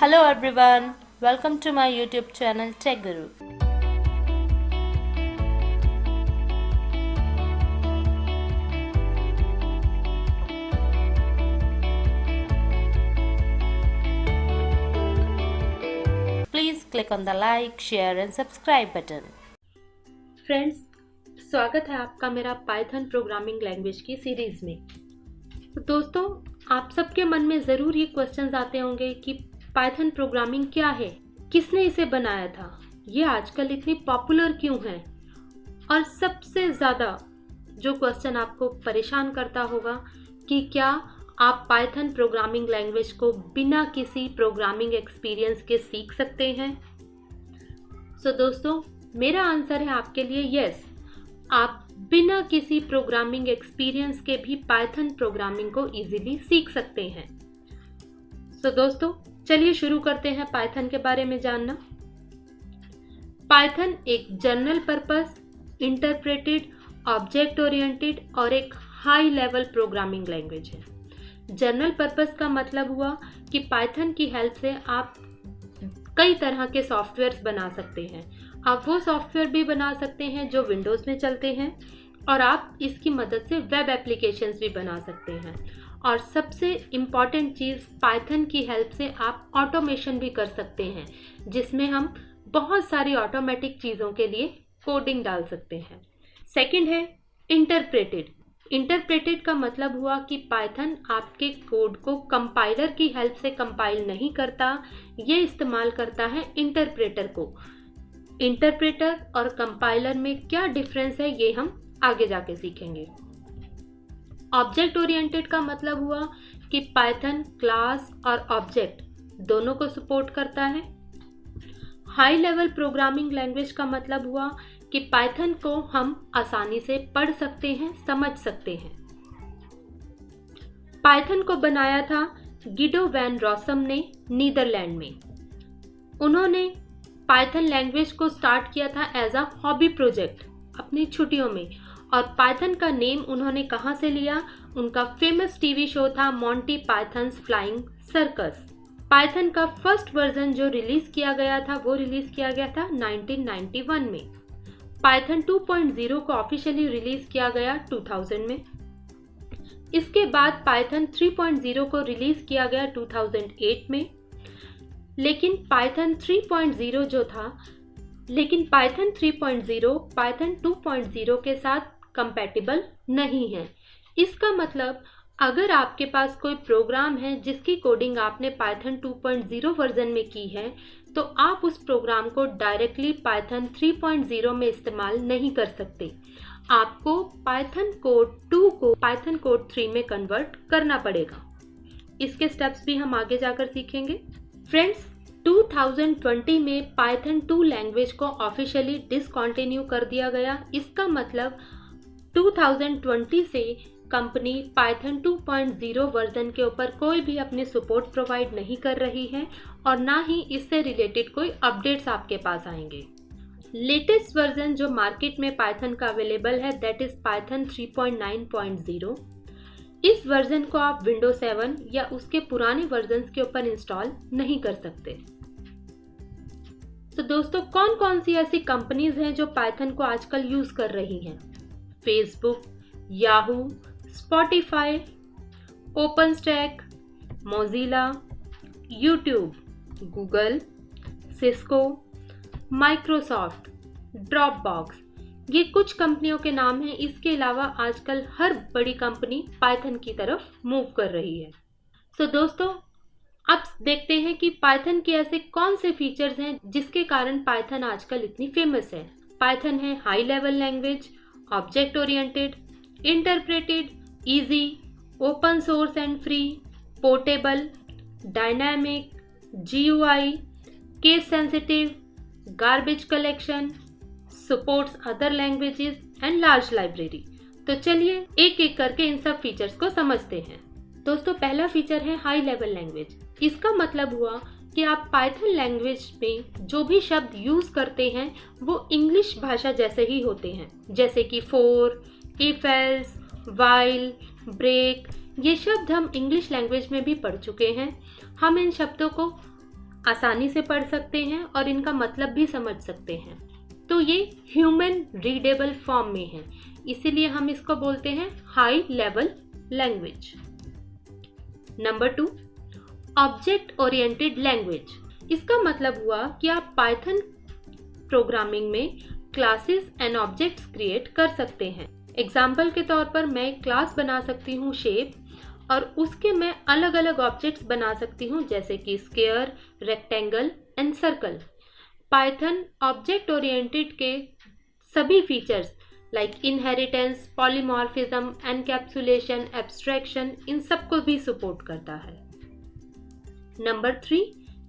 Hello everyone, welcome to my YouTube channel Tech Guru. Please click on the like, share and subscribe button. Friends, स्वागत है आपका मेरा Python programming language की series में। तो दोस्तों, आप सबके मन में ज़रूर ये क्वेश्चंस आते होंगे कि पाइथन प्रोग्रामिंग क्या है, किसने इसे बनाया था, ये आजकल इतनी पॉपुलर क्यों है। और सबसे ज़्यादा जो क्वेश्चन आपको परेशान करता होगा कि क्या आप पाइथन प्रोग्रामिंग लैंग्वेज को बिना किसी प्रोग्रामिंग एक्सपीरियंस के सीख सकते हैं। सो दोस्तों, मेरा आंसर है आपके लिए यस, आप बिना किसी प्रोग्रामिंग एक्सपीरियंस के भी पाइथन प्रोग्रामिंग को इजीली सीख सकते हैं। सो दोस्तों, चलिए शुरू करते हैं पाइथन के बारे में जानना। पाइथन एक general purpose, interpreted, object oriented और एक हाई लेवल प्रोग्रामिंग लैंग्वेज है। जनरल पर्पस का मतलब हुआ कि पाइथन की हेल्प से आप कई तरह के सॉफ्टवेयर्स बना सकते हैं। आप वो सॉफ्टवेयर भी बना सकते हैं जो विंडोज़ में चलते हैं और आप इसकी मदद से वेब एप्लीकेशंस भी बना सकते हैं। और सबसे इम्पॉर्टेंट चीज़, पाइथन की हेल्प से आप ऑटोमेशन भी कर सकते हैं, जिसमें हम बहुत सारी ऑटोमेटिक चीज़ों के लिए कोडिंग डाल सकते हैं। सेकंड है इंटरप्रेटेड। इंटरप्रेटेड का मतलब हुआ कि पाइथन आपके कोड को कंपाइलर की हेल्प से कंपाइल नहीं करता, ये इस्तेमाल करता है इंटरप्रेटर को। इंटरप्रेटर और कंपाइलर में क्या डिफरेंस है, ये हम आगे जाके सीखेंगे। ऑब्जेक्ट ओरिएंटेड का मतलब हुआ कि पाइथन क्लास और ऑब्जेक्ट दोनों को सपोर्ट करता है। हाई लेवल प्रोग्रामिंग लैंग्वेज का मतलब हुआ कि पाइथन को हम आसानी से पढ़ सकते हैं, समझ सकते हैं। पाइथन को बनाया था गिडो वैन रॉसम ने नीदरलैंड में। उन्होंने पाइथन लैंग्वेज को स्टार्ट किया था एज अ हॉबी प्रोजेक्ट अपनी छुट्टियों में। और पाइथन का नेम उन्होंने कहाँ से लिया? उनका फेमस टीवी शो था Monty pythons flying circus. Python का फर्स्ट वर्जन जो रिलीज किया गया था वो रिलीज किया गया था 1991 में। पाइथन 2.0 को ऑफिशियली रिलीज किया गया 2000 में। इसके बाद पाइथन 3.0 को रिलीज किया गया 2008 में। लेकिन पाइथन 3.0 पाइथन 2.0 के साथ कंपैटिबल नहीं है। इसका मतलब अगर आपके पास कोई प्रोग्राम है जिसकी कोडिंग आपने पाइथन 2.0 वर्जन में की है, तो आप उस प्रोग्राम को डायरेक्टली पाइथन 3.0 में इस्तेमाल नहीं कर सकते। आपको पाइथन कोड 2 को पाइथन कोड 3 में कन्वर्ट करना पड़ेगा। इसके स्टेप्स भी हम आगे जाकर सीखेंगे। फ्रेंड्स, 2020 में पाइथन 2 लैंग्वेज को ऑफिशियली डिसकंटिन्यू कर दिया गया। इसका मतलब 2020 से कंपनी पाइथन 2.0 वर्जन के ऊपर कोई भी अपनी सपोर्ट प्रोवाइड नहीं कर रही है और ना ही इससे रिलेटेड कोई अपडेट्स आपके पास आएंगे। लेटेस्ट वर्जन जो मार्केट में पाइथन का अवेलेबल है दैट इज पाइथन 3.9.0। इस वर्जन को आप विंडोज 7 या उसके पुराने वर्जन्स के ऊपर इंस्टॉल नहीं कर सकते। तो दोस्तों, कौन कौन सी ऐसी कंपनीज हैं जो पाइथन को आजकल यूज कर रही हैं? Facebook, Yahoo, Spotify, OpenStack, Mozilla, YouTube, Google, Cisco, Microsoft, Dropbox, ये कुछ कंपनियों के नाम हैं। इसके अलावा आजकल हर बड़ी कंपनी पाइथन की तरफ मूव कर रही है। सो दोस्तों, अब देखते हैं कि पाइथन के ऐसे कौन से फीचर्स हैं जिसके कारण पाइथन आजकल इतनी फेमस है। पाइथन है high level language, object oriented, interpreted, easy, open source and free, portable, dynamic, GUI, case sensitive, garbage collection, supports other languages and large library. तो चलिए एक एक करके इन सब फीचर्स को समझते हैं। दोस्तों, पहला फीचर है हाई लेवल लैंग्वेज। इसका मतलब हुआ कि आप पाइथन लैंग्वेज में जो भी शब्द यूज करते हैं वो इंग्लिश भाषा जैसे ही होते हैं, जैसे कि for, if else, while, break. ये शब्द हम इंग्लिश लैंग्वेज में भी पढ़ चुके हैं। हम इन शब्दों को आसानी से पढ़ सकते हैं और इनका मतलब भी समझ सकते हैं। तो ये ह्यूमन रीडेबल फॉर्म में है, इसीलिए हम इसको बोलते हैं high level language. Number 2, object oriented language. इसका मतलब हुआ कि आप पाइथन प्रोग्रामिंग में क्लासेस एंड ऑब्जेक्ट्स क्रिएट कर सकते हैं। एग्जाम्पल के तौर पर मैं एक क्लास बना सकती हूँ शेप, और उसके मैं अलग अलग ऑब्जेक्ट्स बना सकती हूँ जैसे कि square, rectangle and circle. Python object oriented के सभी features like inheritance, polymorphism, encapsulation, abstraction, इन सबको भी सपोर्ट करता है। Number 3,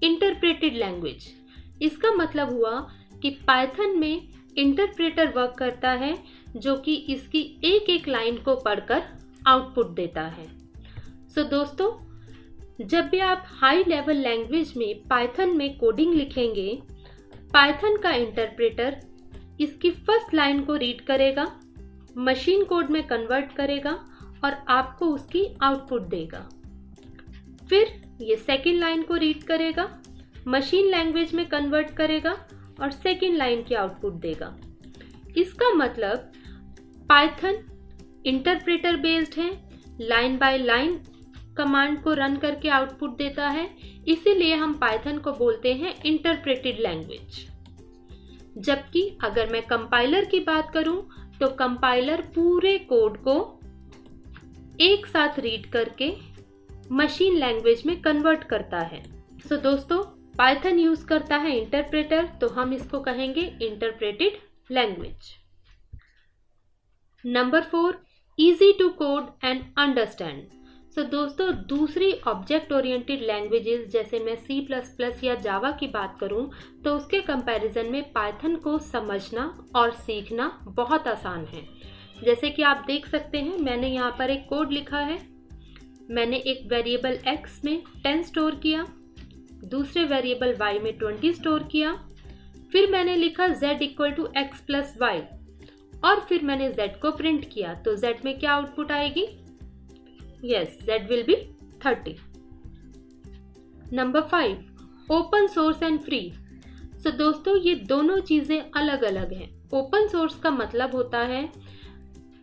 interpreted language. इसका मतलब हुआ कि पाइथन में इंटरप्रेटर वर्क करता है जो कि इसकी एक एक लाइन को पढ़कर आउटपुट देता है। सो दोस्तों, जब भी आप हाई लेवल लैंग्वेज में पाइथन में कोडिंग लिखेंगे, पाइथन का इंटरप्रेटर इसकी फर्स्ट लाइन को रीड करेगा, मशीन कोड में कन्वर्ट करेगा और आपको उसकी आउटपुट देगा। फिर ये सेकेंड लाइन को रीड करेगा, मशीन लैंग्वेज में कन्वर्ट करेगा और सेकेंड लाइन की आउटपुट देगा। इसका मतलब पाइथन इंटरप्रेटर बेस्ड है, लाइन बाय लाइन कमांड को रन करके आउटपुट देता है, इसीलिए हम पाइथन को बोलते हैं इंटरप्रेटेड लैंग्वेज। जबकि अगर मैं कंपाइलर की बात करूं तो कंपाइलर पूरे कोड को एक साथ रीड करके मशीन लैंग्वेज में कन्वर्ट करता है। सो दोस्तों, पाइथन यूज करता है इंटरप्रेटर, तो हम इसको कहेंगे interpreted language. Number 4, easy to code and understand. So दोस्तों, दूसरी ऑब्जेक्ट ओरिएंटेड लैंग्वेजेस जैसे मैं C++ या जावा की बात करूं तो उसके कंपैरिजन में पाइथन को समझना और सीखना बहुत आसान है। जैसे कि आप देख सकते हैं, मैंने यहाँ पर एक कोड लिखा है। मैंने एक वेरिएबल x में 10 स्टोर किया, दूसरे वेरिएबल y में 20 स्टोर किया, फिर मैंने लिखा z = x + y और फिर मैंने z को प्रिंट किया, तो z में क्या आउटपुट आएगी? Yes, z will be 30। Number 5, open source and free. So दोस्तों, ये दोनों चीजें अलग अलग हैं। ओपन सोर्स का मतलब होता है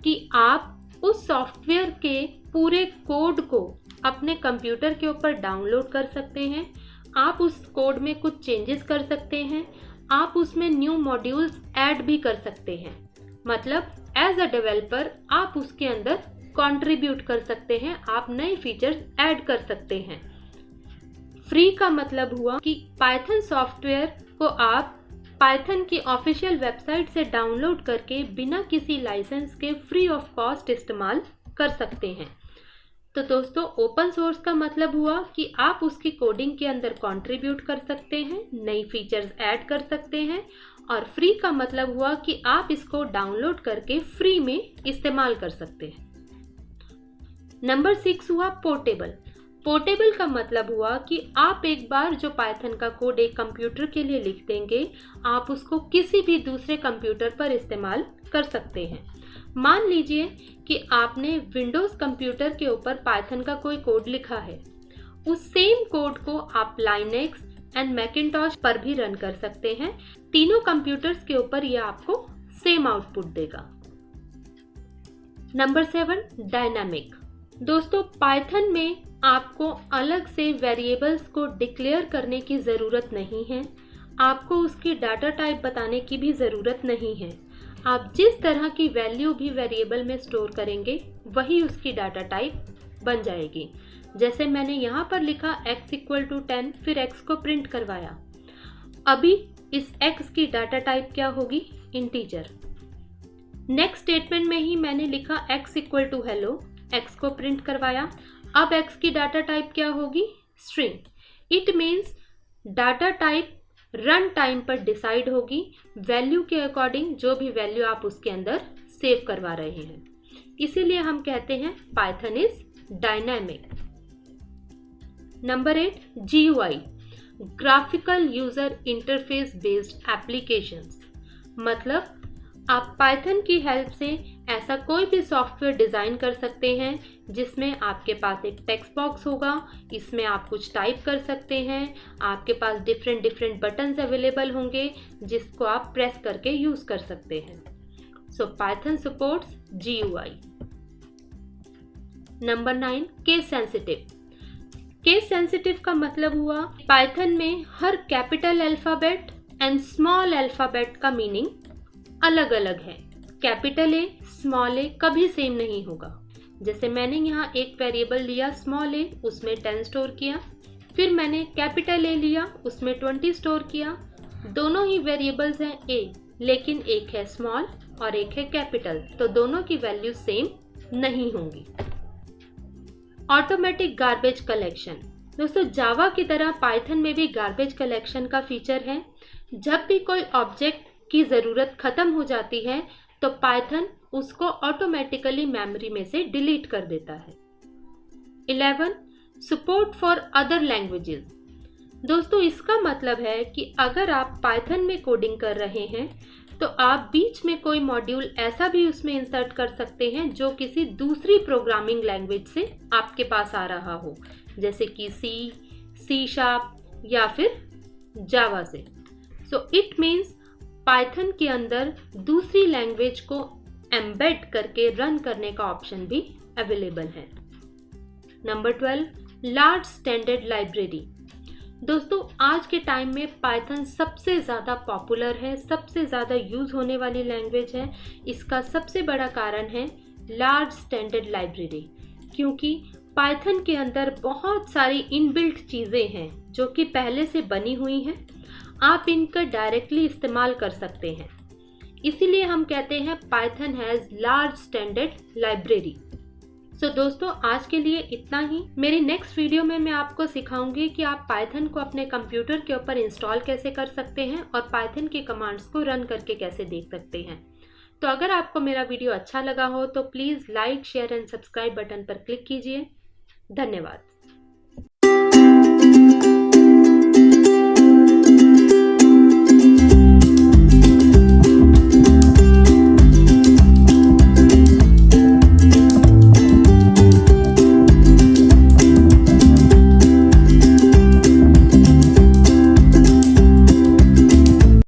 कि आप उस सॉफ्टवेयर के पूरे कोड को अपने कंप्यूटर के ऊपर डाउनलोड कर सकते हैं, आप उस कोड में कुछ चेंजेस कर सकते हैं, आप उसमें न्यू मॉड्यूल्स ऐड भी कर सकते हैं। मतलब एज अ डेवलपर आप उसके अंदर कंट्रीब्यूट कर सकते हैं, आप नए फीचर्स ऐड कर सकते हैं। फ्री का मतलब हुआ कि पाइथन सॉफ्टवेयर को आप पाइथन की ऑफिशियल वेबसाइट से डाउनलोड करके बिना किसी लाइसेंस के फ्री ऑफ कॉस्ट इस्तेमाल कर सकते हैं। तो दोस्तों, ओपन सोर्स का मतलब हुआ कि आप उसकी कोडिंग के अंदर कंट्रीब्यूट कर सकते हैं, नई फीचर्स ऐड कर सकते हैं, और फ्री का मतलब हुआ कि आप इसको डाउनलोड करके फ्री में इस्तेमाल कर सकते हैं। नंबर 6 हुआ पोर्टेबल। पोर्टेबल का मतलब हुआ कि आप एक बार जो पाइथन का कोड एक कंप्यूटर के लिए लिख देंगे, आप उसको किसी भी दूसरे कंप्यूटर पर इस्तेमाल कर सकते हैं। मान लीजिए कि आपने विंडोज़ कंप्यूटर के ऊपर पाइथन का कोई कोड लिखा है, उस सेम कोड को आप लाइनेक्स एंड मैकिन्टॉश पर भी रन कर सकते हैं। तीनों कंप्यूटर्स के ऊपर यह आपको सेम आउटपुट देगा। Number 7, dynamic. दोस्तों, पाइथन में आपको अलग से वेरिएबल्स को डिक्लेयर करने की ज़रूरत नहीं है, आपको उसकी डाटा टाइप बताने की भी ज़रूरत नहीं है। आप जिस तरह की वैल्यू भी वेरिएबल में स्टोर करेंगे वही उसकी डाटा टाइप बन जाएगी। जैसे मैंने यहाँ पर लिखा x = 10, फिर x को प्रिंट करवाया। अभी इस x की डाटा टाइप क्या होगी? इंटीजर। नेक्स्ट स्टेटमेंट में ही मैंने लिखा x = hello, x को प्रिंट करवाया। अब x की डाटा टाइप क्या होगी? String. It means data type run time पर डिसाइड होगी, वैल्यू के अकॉर्डिंग जो भी वैल्यू आप उसके अंदर सेव करवा रहे हैं। इसीलिए हम कहते हैं Python is dynamic. Number 8, GUI, graphical user interface based applications. मतलब आप पाइथन की हेल्प से ऐसा कोई भी सॉफ्टवेयर डिज़ाइन कर सकते हैं जिसमें आपके पास एक टेक्स्ट बॉक्स होगा, इसमें आप कुछ टाइप कर सकते हैं, आपके पास डिफरेंट बटन्स अवेलेबल होंगे जिसको आप प्रेस करके यूज कर सकते हैं। So Python supports GUI। Number 9, case sensitive. Case sensitive का मतलब हुआ पाइथन में हर capital alphabet and small alphabet का मीनिंग अलग अलग है। कैपिटल ए स्मॉल ए कभी सेम नहीं होगा। जैसे मैंने यहाँ एक वेरिएबल लिया स्मॉल ए, उसमें 10 स्टोर किया, फिर मैंने कैपिटल ए लिया, उसमें 20 स्टोर किया। दोनों ही वेरिएबल्स हैं ए, लेकिन एक है स्मॉल और एक है कैपिटल, तो दोनों की वैल्यू सेम नहीं होंगी। Automatic garbage collection. दोस्तों जावा की तरह पाइथन में भी गार्बेज कलेक्शन का फीचर है। जब भी कोई ऑब्जेक्ट की ज़रूरत ख़त्म हो जाती है तो पाइथन उसको ऑटोमेटिकली मेमोरी में से डिलीट कर देता है। 11, सपोर्ट फॉर अदर लैंग्वेजेस। दोस्तों इसका मतलब है कि अगर आप पाइथन में कोडिंग कर रहे हैं तो आप बीच में कोई मॉड्यूल ऐसा भी उसमें इंसर्ट कर सकते हैं जो किसी दूसरी प्रोग्रामिंग लैंग्वेज से आपके पास आ रहा हो, जैसे कि C# या फिर जावा से। सो इट मीन्स पाइथन के अंदर दूसरी लैंग्वेज को एम्बेड करके रन करने का ऑप्शन भी अवेलेबल है। Number 12, large standard library. दोस्तों आज के टाइम में पाइथन सबसे ज़्यादा पॉपुलर है, सबसे ज़्यादा यूज़ होने वाली लैंग्वेज है। इसका सबसे बड़ा कारण है लार्ज स्टैंडर्ड लाइब्रेरी, क्योंकि पाइथन के अंदर बहुत सारी इनबिल्ट चीज़ें हैं जो कि पहले से बनी हुई हैं। आप इनका डायरेक्टली इस्तेमाल कर सकते हैं, इसीलिए हम कहते हैं Python has large standard library. So दोस्तों आज के लिए इतना ही। मेरी नेक्स्ट वीडियो में मैं आपको सिखाऊंगी कि आप पाइथन को अपने कंप्यूटर के ऊपर इंस्टॉल कैसे कर सकते हैं और पाइथन के कमांड्स को रन करके कैसे देख सकते हैं। तो अगर आपको मेरा वीडियो अच्छा लगा हो तो please like, share and subscribe button पर क्लिक कीजिए। धन्यवाद।